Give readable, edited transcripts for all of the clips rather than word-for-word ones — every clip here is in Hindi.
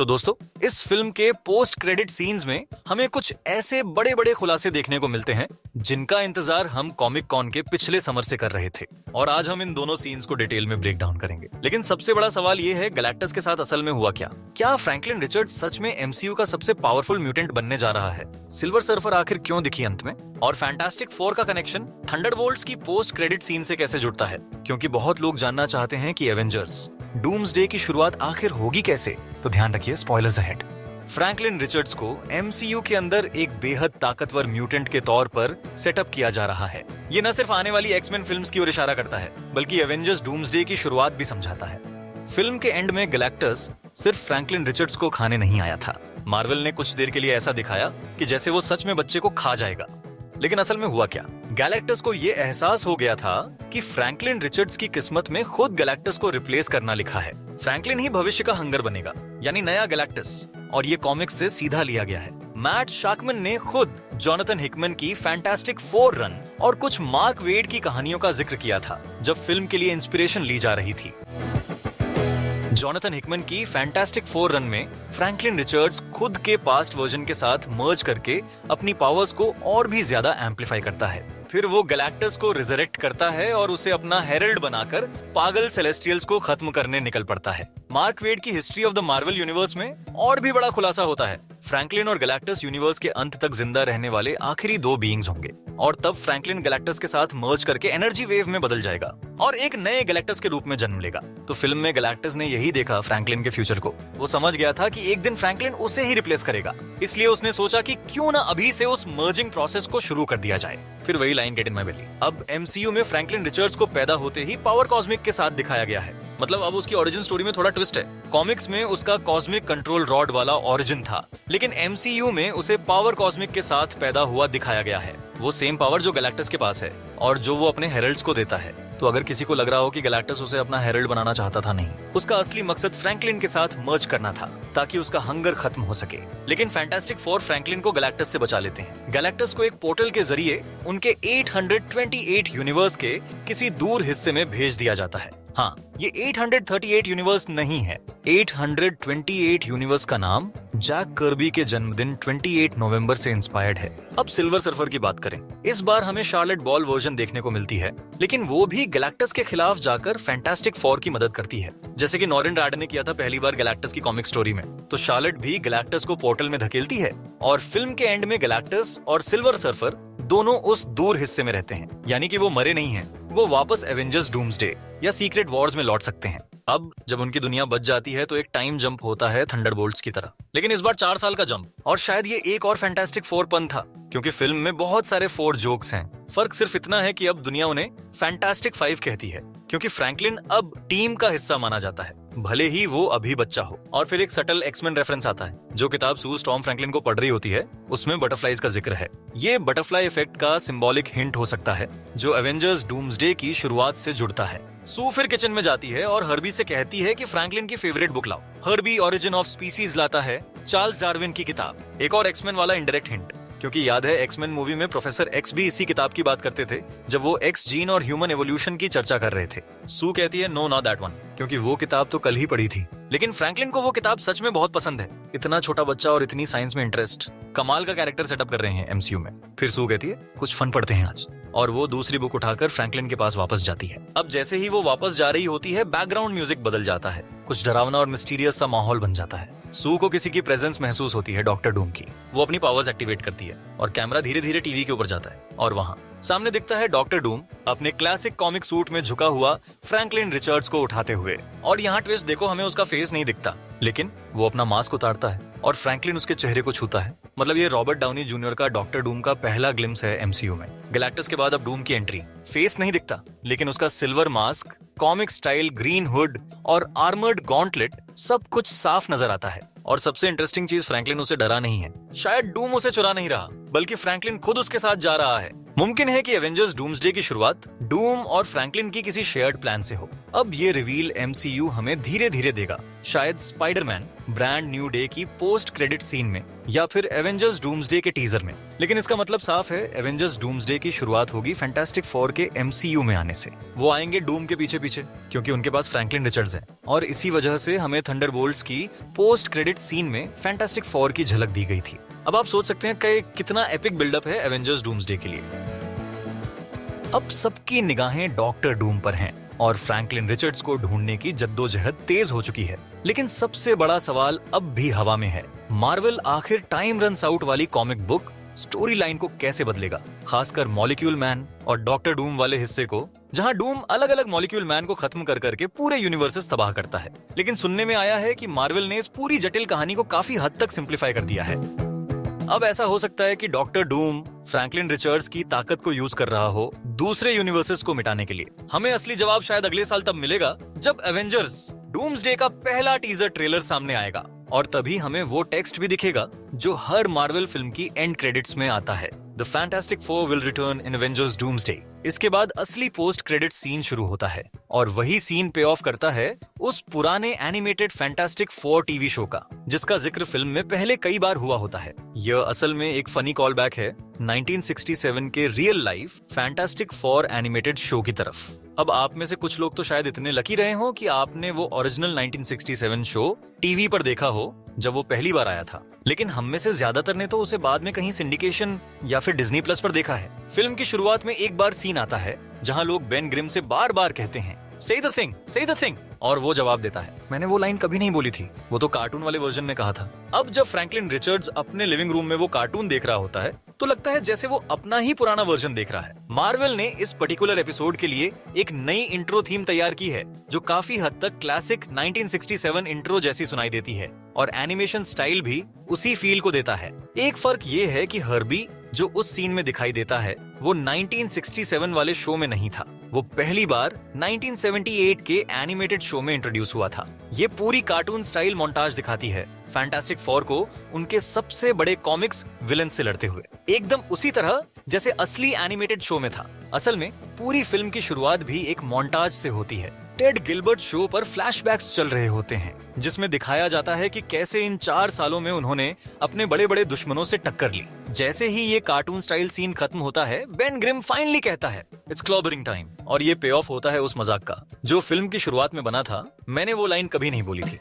तो दोस्तों, इस फिल्म के पोस्ट क्रेडिट सीन्स में हमें कुछ ऐसे बड़े बड़े खुलासे देखने को मिलते हैं जिनका इंतजार हम कॉमिक कॉन के पिछले समर से कर रहे थे। और आज हम इन दोनों सीन्स को डिटेल में ब्रेक डाउन करेंगे। लेकिन सबसे बड़ा सवाल ये है, गैलेक्टस के साथ असल में हुआ क्या फ्रैंकलिन रिचर्ड्स सच में एमसीयू का सबसे पावरफुल म्यूटेंट बनने जा रहा है? सिल्वर सर्फर आखिर क्यों दिखी अंत में? और फैंटास्टिक फोर का कनेक्शन थंडरबोल्ट्स की पोस्ट क्रेडिट सीन से कैसे जुड़ता है? क्योंकि बहुत लोग जानना चाहते हैं कि एवेंजर्स डूम्सडे की शुरुआत आखिर होगी कैसे। तो ध्यान रखिए, स्पॉयलर्स अहेड। फ्रैंकलिन रिचर्ड्स को एमसीयू के अंदर एक बेहद ताकतवर म्यूटेंट के तौर पर सेटअप किया जा रहा है। ये न सिर्फ आने वाली एक्समैन फिल्म्स की ओर इशारा करता है, बल्कि एवेंजर्स डूम्सडे की शुरुआत भी समझाता है। फिल्म के एंड में गैलेक्टस सिर्फ फ्रैंकलिन रिचर्ड्स को खाने नहीं आया था। मार्वल ने कुछ देर के लिए ऐसा दिखाया कि जैसे वो सच में बच्चे को खा जाएगा। लेकिन असल में हुआ क्या? गैलेक्टस को ये एहसास हो गया था कि फ्रैंकलिन रिचर्ड्स की किस्मत में खुद गैलेक्टस को रिप्लेस करना लिखा है। फ्रैंकलिन ही भविष्य का हंगर बनेगा, यानी नया गैलेक्टस। और ये कॉमिक्स से सीधा लिया गया है। मैट शाकमैन ने खुद जोनाथन हिकमैन की फैंटास्टिक फोर रन और कुछ मार्क वेड की कहानियों का जिक्र किया था जब फिल्म के लिए इंस्पिरेशन ली जा रही थी। जोनाथन हिकमैन की फैंटास्टिक फोर रन में फ्रैंकलिन रिचर्ड्स खुद के पास्ट वर्जन के साथ मर्ज करके अपनी पावर्स को और भी ज्यादा एम्पलीफाई करता है। फिर वो गैलेक्टस को रिजरेक्ट करता है और उसे अपना हेरल्ड बनाकर पागल सेलेस्टियल्स को खत्म करने निकल पड़ता है। मार्क वेड की history of the Marvel universe में और भी बड़ा खुलासा होता है। फ्रैंकलिन और गैलेक्टस यूनिवर्स के अंत तक जिंदा रहने वाले आखिरी दो बीइंग्स होंगे, और तब फ्रैंकलिन गैलेक्टस के साथ मर्ज करके एनर्जी वेव में बदल जाएगा और एक नए गैलेक्टस के रूप में जन्म लेगा। तो फिल्म में गैलेक्टस ने यही देखा फ्रैंकलिन के फ्यूचर को। वो समझ गया था कि एक दिन फ्रैंकलिन उसे ही रिप्लेस करेगा, इसलिए उसने सोचा कि क्यों ना अभी से उस मर्जिंग प्रोसेस को शुरू कर दिया जाए। फिर वही लाइन गेट इन माय बेली। अब एमसीयू में फ्रैंकलिन रिचर्ड्स को पैदा होते ही पावर कॉस्मिक के साथ दिखाया गया है। मतलब अब उसकी ओरिजिन स्टोरी में थोड़ा ट्विस्ट है। कॉमिक्स में उसका कॉस्मिक कंट्रोल रॉड वाला ओरिजिन था, लेकिन एमसीयू में उसे पावर कॉस्मिक के साथ पैदा हुआ दिखाया गया है। वो सेम पावर जो गैलेक्टस के पास है और जो वो अपने हेरल्ड्स को देता है। तो अगर किसी को लग रहा हो कि गैलेक्टस उसे अपना हेरल्ड बनाना चाहता था, नहीं, उसका असली मकसद फ्रैंकलिन के साथ मर्ज करना था ताकि उसका हंगर खत्म हो सके। लेकिन फैंटास्टिक फोर फ्रैंकलिन को गैलेक्टस से बचा लेते हैं। गैलेक्टस को एक पोर्टल के जरिए उनके 828 यूनिवर्स के किसी दूर हिस्से में भेज दिया जाता है। हाँ, ये 838 यूनिवर्स नहीं है। 828 यूनिवर्स का नाम जैक कर्बी के जन्मदिन 28 नवंबर से इंस्पायर्ड है। अब सिल्वर सर्फर की बात करें। इस बार हमें शार्लेट बॉल वर्जन देखने को मिलती है, लेकिन वो भी गैलेक्टस के खिलाफ जाकर फैंटास्टिक फोर की मदद करती है, जैसे कि नॉरिन रैड ने किया था पहली बार गैलेक्टस की कॉमिक स्टोरी में। तो शार्लेट भी गैलेक्टस को पोर्टल में धकेलती है और फिल्म के एंड में गैलेक्टस और सिल्वर सर्फर दोनों उस दूर हिस्से में रहते हैं, यानी कि वो मरे नहीं हैं। वो वापस एवेंजर्स डूम्सडे या सीक्रेट वॉर्स में लौट सकते हैं। अब जब उनकी दुनिया बच जाती है तो एक टाइम जंप होता है थंडरबोल्ट्स की तरह, लेकिन इस बार 4 साल का जंप। और शायद ये एक और फैंटास्टिक फोर पन था, क्योंकि फिल्म में बहुत सारे फोर जोक्स हैं। फर्क सिर्फ इतना है कि अब दुनिया उन्हें फैंटास्टिक 5 कहती है, क्योंकि फ्रैंकलिन अब टीम का हिस्सा माना जाता है, भले ही वो अभी बच्चा हो। और फिर एक सटल एक्समैन रेफरेंस आता है। जो किताब सू स्टॉर्म फ्रैंकलिन को पढ़ रही होती है, उसमें बटरफ्लाईज का जिक्र है। ये बटरफ्लाई इफेक्ट का सिंबॉलिक हिंट हो सकता है, जो एवेंजर्स डूम्सडे की शुरुआत से जुड़ता है। सू फिर किचन में जाती है और हर्बी से कहती है कि फ्रैंकलिन की फेवरेट बुक लाओ। हर्बी ओरिजिन ऑफ स्पीसीज लाता है, चार्ल्स डार्विन की किताब। एक और एक्समैन वाला इनडायरेक्ट हिंट, क्योंकि याद है एक्समैन मूवी में प्रोफेसर एक्स भी इसी किताब की बात करते थे जब वो एक्स जीन और ह्यूमन एवोल्यूशन की चर्चा कर रहे थे। सू कहती है नो नॉट दैट वन, क्योंकि वो किताब तो कल ही पढ़ी थी। लेकिन फ्रैंकलिन को वो किताब सच में बहुत पसंद है। इतना छोटा बच्चा और इतनी साइंस में इंटरेस्ट, कमाल का कैरेक्टर सेटअप कर रहे हैं एमसीयू में। फिर सू कहती है कुछ फन पढ़ते हैं आज, और वो दूसरी बुक उठाकर फ्रैंकलिन के पास वापस जाती है। अब जैसे ही वो वापस जा रही होती है, बैकग्राउंड म्यूजिक बदल जाता है। कुछ डरावना और मिस्टीरियस सा माहौल बन जाता है। सू को किसी की प्रेजेंस महसूस होती है, डॉक्टर डूम की। वो अपनी पावर्स एक्टिवेट करती है और कैमरा धीरे धीरे टीवी के ऊपर जाता है, और वहाँ सामने दिखता है डॉक्टर डूम अपने क्लासिक कॉमिक सूट में झुका हुआ फ्रैंकलिन रिचर्ड्स को उठाते हुए। और यहाँ ट्विस्ट देखो, हमें उसका फेस नहीं दिखता, लेकिन वो अपना मास्क उतारता है और फ्रैंकलिन उसके चेहरे को छूता है। मतलब ये रॉबर्ट डाउनी जूनियर का डॉक्टर डूम का पहला ग्लिम्स है एमसीयू में। गैलेक्टस के बाद अब डूम की एंट्री। फेस नहीं दिखता, लेकिन उसका silver mask, comic style green hood और आर्मर्ड गॉन्टलेट सब कुछ साफ नजर आता है। और सबसे इंटरेस्टिंग चीज, फ्रैंकलिन उसे डरा नहीं है। शायद डूम उसे चुरा नहीं रहा, बल्कि फ्रैंकलिन खुद उसके साथ जा रहा है। मुमकिन है कि एवेंजर्स डूम्सडे की शुरुआत डूम और फ्रैंकलिन की किसी शेयर्ड प्लान से हो। अब ये रिवील एमसीयू हमें धीरे धीरे देगा, शायद स्पाइडरमैन ब्रांड न्यू डे की पोस्ट क्रेडिट सीन में या फिर एवेंजर्स डूम्सडे के टीजर में। लेकिन इसका मतलब साफ है, एवेंजर्स डूम्सडे की शुरुआत होगी फैंटास्टिक फोर के एमसीयू में आने से। वो आएंगे डूम के पीछे पीछे क्योंकि उनके पास फ्रैंकलिन रिचर्ड्स है, और इसी वजह से हमें थंडरबोल्ट्स की पोस्ट क्रेडिट सीन में फैंटास्टिक फोर की झलक दी गई थी। अब आप सोच सकते हैं कि कितना एपिक बिल्डअप है एवेंजर्स डूम्सडे के लिए। अब सबकी निगाहें डॉक्टर डूम पर हैं और फ्रैंकलिन रिचर्ड्स को ढूंढने की जद्दोजहद तेज हो चुकी है। लेकिन सबसे बड़ा सवाल अब भी हवा में है, मार्वल आखिर टाइम रन्स आउट वाली कॉमिक बुक स्टोरी लाइन को कैसे बदलेगा, खासकर मॉलिक्यूल मैन और डॉक्टर डूम वाले हिस्से को, जहां डूम अलग अलग मॉलिक्यूल मैन को खत्म कर करके पूरे यूनिवर्सेस तबाह करता है। लेकिन सुनने में आया है कि मार्वल ने इस पूरी जटिल कहानी को काफी हद तक सिंप्लीफाई कर दिया है। अब ऐसा हो सकता है कि डॉक्टर डूम फ्रैंकलिन रिचर्ड्स की ताकत को यूज कर रहा हो दूसरे यूनिवर्सेस को मिटाने के लिए। हमें असली जवाब शायद अगले साल तब मिलेगा जब एवेंजर्स डूम्सडे का पहला टीजर ट्रेलर सामने आएगा, और तभी हमें वो टेक्स्ट भी दिखेगा जो हर मार्वल फिल्म की एंड क्रेडिट्स में आता है, the fantastic four will return in Avengers doomsday. इसके बाद असली पोस्ट क्रेडिट सीन शुरू होता है और वही सीन पे ऑफ करता है उस पुराने animated fantastic four TV show का, जिसका जिक्र फिल्म में पहले कई बार हुआ होता है। यह असल में एक फनी कॉल बैक है 1967 के real life fantastic four animated show की तरफ। अब आप में से कुछ लोग तो शायद इतने लकी रहे हो कि आपने वो ओरिजिनल 1967 शो टीवी पर देखा हो जब वो पहली बार आया था, लेकिन हम में से ज्यादातर ने तो उसे बाद में कहीं सिंडिकेशन या फिर डिज्नी प्लस पर देखा है। फिल्म की शुरुआत में एक बार सीन आता है जहां लोग बेन ग्रिम से बार बार कहते हैं say the thing, और वो जवाब देता है, मैंने वो लाइन कभी नहीं बोली थी, वो तो कार्टून वाले वर्जन में कहा था। अब जब फ्रैंकलिन रिचर्ड्स अपने लिविंग रूम में वो कार्टून देख रहा होता है तो लगता है जैसे वो अपना ही पुराना वर्जन देख रहा है। मार्वल ने इस पर्टिकुलर एपिसोड के लिए एक नई इंट्रो थीम तैयार की है जो काफी हद तक क्लासिक 1967 इंट्रो जैसी सुनाई देती है, और एनिमेशन स्टाइल भी उसी फील को देता है। एक फर्क ये है कि हर्बी जो उस सीन में दिखाई देता है वो 1967 वाले शो में नहीं था, वो पहली बार 1978 के एनिमेटेड शो में इंट्रोड्यूस हुआ था। ये पूरी कार्टून स्टाइल मोन्टाज दिखाती है फैंटास्टिक फोर को उनके सबसे बड़े कॉमिक्स विलन से लड़ते हुए, एकदम उसी तरह जैसे असली एनिमेटेड शो में था। असल में पूरी फिल्म की शुरुआत भी एक मोन्टाज से होती है। टेड गिलबर्ट शो पर फ्लैशबैक्स चल रहे होते हैं जिसमें दिखाया जाता है कि कैसे इन 4 सालों में उन्होंने अपने बड़े बड़े दुश्मनों से टक्कर ली। जैसे ही ये कार्टून स्टाइल सीन खत्म होता है, बेन ग्रिम फाइनली कहता है इट्स क्लॉबरिंग टाइम, और ये पे ऑफ होता है उस मजाक का जो फिल्म की शुरुआत में बना था। मैंने वो लाइन कभी नहीं बोली थी।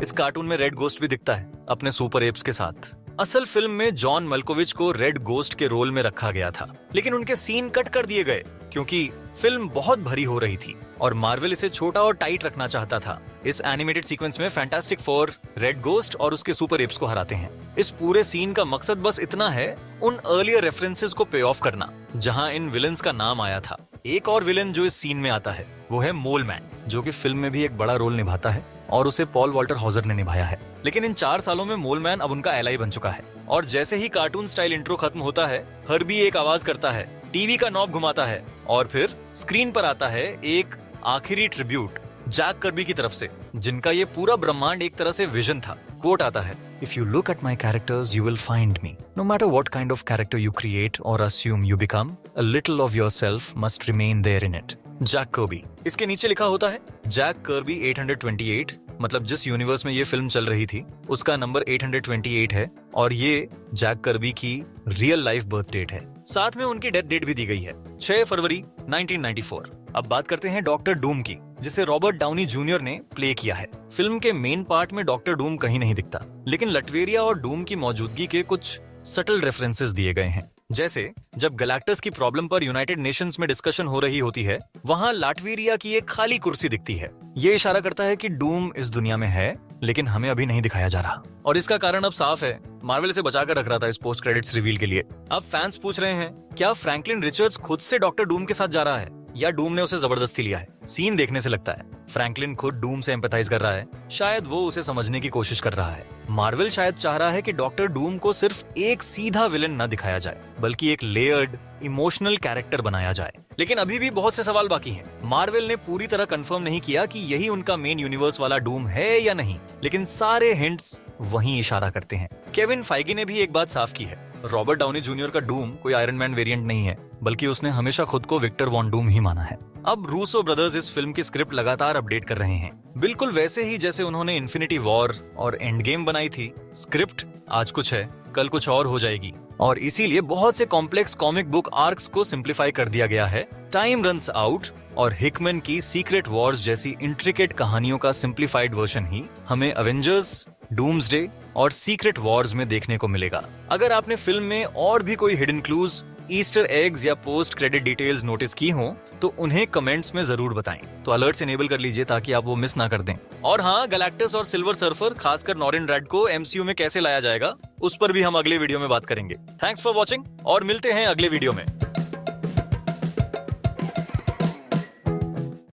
इस कार्टून में रेड गोस्ट भी दिखता है अपने सुपर एप्स के साथ। असल फिल्म में जॉन मल्कोविच को रेड गोस्ट के रोल में रखा गया था, लेकिन उनके सीन कट कर दिए गए क्योंकि फिल्म बहुत भरी हो रही थी और मार्वल इसे छोटा और टाइट रखना चाहता था। इस एनिमेटेड सीक्वेंस में फैंटास्टिक फोर रेड गोस्ट और उसके सुपर एप्स को हराते हैं। इस पूरे सीन का मकसद बस इतना है, उन अर्लियर रेफरेंसेस को पे ऑफ करना जहां इन विलन्स का नाम आया था। एक और विलन जो इस सीन में आता है वो है मोल मैन, जो कि फिल्म में भी एक बड़ा रोल निभाता है और उसे पॉल वॉल्टर हॉजर ने निभाया है। लेकिन इन 4 सालों में मोल मैन अब उनका एलाई बन चुका है, और जैसे ही कार्टून स्टाइल इंट्रो खत्म होता है, हर्बी एक आवाज करता है, टीवी का नॉब घुमाता है और फिर स्क्रीन पर आता है एक आखिरी ट्रिब्यूट जैक कर्बी की तरफ से, जिनका ये पूरा ब्रह्मांड एक तरह से विजन था। कोट आता है, if you look at my characters you will find me, no matter what kind of character you create or assume you become, a little of yourself must remain there in it. Jack Kirby. इसके नीचे लिखा होता है जैक कर्बी 828, मतलब जिस यूनिवर्स में ये फिल्म चल रही थी उसका नंबर 828 है, और ये जैक कर्बी की रियल लाइफ बर्थ डेट है। साथ में उनकी डेथ डेट भी दी गई है, 6 फरवरी 1994। अब बात करते हैं डॉक्टर डूम की, जिसे रॉबर्ट डाउनी जूनियर ने प्ले किया है। फिल्म के मेन पार्ट में डॉक्टर डूम कहीं नहीं दिखता, लेकिन लटवेरिया और डूम की मौजूदगी के कुछ सटल रेफरेंसेस दिए गए हैं। जैसे जब गैलेक्टस की प्रॉब्लम पर यूनाइटेड नेशंस में डिस्कशन हो रही होती है, वहाँ लाटवेरिया की एक खाली कुर्सी दिखती है। ये इशारा करता है कि डूम इस दुनिया में है, लेकिन हमें अभी नहीं दिखाया जा रहा, और इसका कारण अब साफ है, मार्वल इसे बचा कर रख रहा था इस पोस्ट क्रेडिट्स रिवील के लिए। अब फैंस पूछ रहे हैं, क्या फ्रैंकलिन रिचर्ड्स खुद से डॉक्टर डूम के साथ जा रहा है या डूम ने उसे जबरदस्ती लिया है? सीन देखने से लगता है फ्रैंकलिन खुद डूम से एम्पैथाइज कर रहा है, शायद वो उसे समझने की कोशिश कर रहा है। मार्वल शायद चाह रहा है कि डॉक्टर डूम को सिर्फ एक सीधा विलन न दिखाया जाए, बल्कि एक लेयर्ड इमोशनल कैरेक्टर बनाया जाए। लेकिन अभी भी बहुत से सवाल बाकी हैं। मार्वल ने पूरी तरह कंफर्म नहीं किया कि यही उनका मेन यूनिवर्स वाला डूम है या नहीं, लेकिन सारे हिंट्स वहीं इशारा करते हैं। केविन फाइगी ने भी एक बात साफ की है, रॉबर्ट डाउनी जूनियर का डूम कोई आयरन मैन वेरिएंट नहीं है, बल्कि उसने हमेशा खुद को विक्टर वॉन डूम ही माना है। अब रूसो ब्रदर्स इस फिल्म की स्क्रिप्ट लगातार अपडेट कर रहे हैं, बिल्कुल वैसे ही जैसे उन्होंने इन्फिनिटी वॉर और एंड गेम बनाई थी। स्क्रिप्ट आज कुछ है, कल कुछ और हो जाएगी, और इसीलिए बहुत से कॉम्प्लेक्स कॉमिक बुक आर्क्स को सिंप्लीफाई कर दिया गया है। टाइम रन्स आउट और हिकमैन की सीक्रेट वॉर्स जैसी इंट्रिकेट कहानियों का सिंप्लीफाइड वर्जन ही हमें एवेंजर्स, डूम्सडे और सीक्रेट वॉर्स में देखने को मिलेगा। अगर आपने फिल्म में और भी कोई हिडन क्लूज, ईस्टर एग्स या पोस्ट क्रेडिट डिटेल्स नोटिस की हो तो उन्हें कमेंट्स में जरूर बताएं। तो अलर्ट्स इनेबल कर लीजिए ताकि आप वो मिस ना कर दें। और हाँ, गैलेक्टस और सिल्वर सर्फर, खासकर नॉरिन रेड को एमसीयू में कैसे लाया जाएगा, उस पर भी हम अगले वीडियो में बात करेंगे। थैंक्स फॉर वॉचिंग और मिलते हैं अगले वीडियो में।